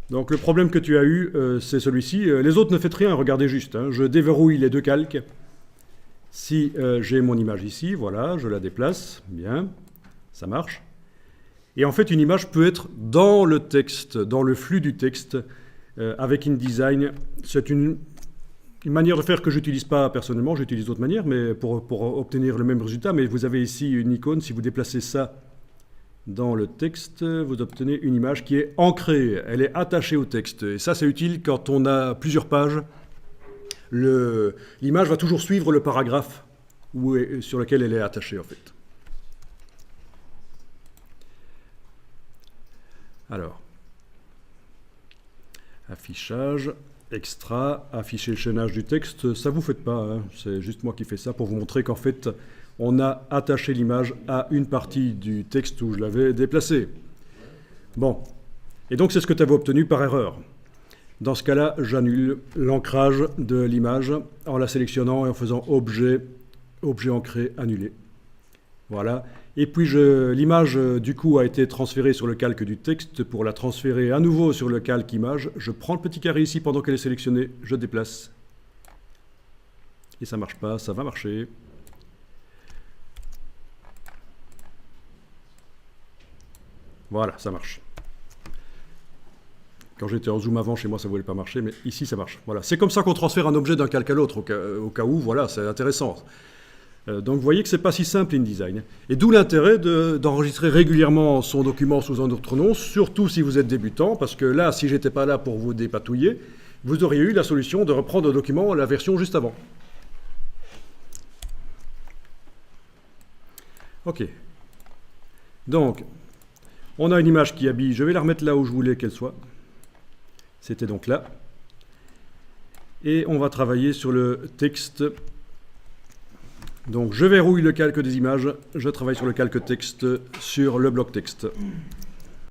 Donc le problème que tu as eu, c'est celui-ci. Les autres ne faites rien, regardez juste, hein. Je déverrouille les deux calques. Si j'ai mon image ici, voilà, je la déplace, bien, ça marche. Et en fait, une image peut être dans le texte, dans le flux du texte, avec InDesign. C'est une manière de faire que je n'utilise pas personnellement, j'utilise d'autres manières, mais pour obtenir le même résultat. Mais vous avez ici une icône, si vous déplacez ça dans le texte, vous obtenez une image qui est ancrée, elle est attachée au texte. Et ça, c'est utile quand on a plusieurs pages. L'image va toujours suivre le paragraphe sur lequel elle est attachée, en fait. Alors, affichage, extra, afficher le chaînage du texte, ça vous faites pas, hein. C'est juste moi qui fais ça pour vous montrer qu'en fait, on a attaché l'image à une partie du texte où je l'avais déplacé. Bon, et donc c'est ce que tu avais obtenu par erreur. Dans ce cas-là, j'annule l'ancrage de l'image en la sélectionnant et en faisant objet, objet ancré, annulé. Voilà. Et puis l'image du coup a été transférée sur le calque du texte. Pour la transférer à nouveau sur le calque image, je prends le petit carré ici pendant qu'elle est sélectionnée, je déplace. Et ça ne marche pas, ça va marcher. Voilà, ça marche. Quand j'étais en zoom avant, chez moi, ça ne voulait pas marcher, mais ici, ça marche. Voilà. C'est comme ça qu'on transfère un objet d'un calque à l'autre, au cas où, voilà, c'est intéressant. Donc vous voyez que ce n'est pas si simple InDesign. Et d'où l'intérêt d'enregistrer régulièrement son document sous un autre nom, surtout si vous êtes débutant, parce que là, si j'étais pas là pour vous dépatouiller, vous auriez eu la solution de reprendre le document, la version juste avant. Ok. Donc, on a une image qui habille. Je vais la remettre là où je voulais qu'elle soit. C'était donc là. Et on va travailler sur le texte. Donc je verrouille le calque des images, je travaille sur le calque texte sur le bloc texte.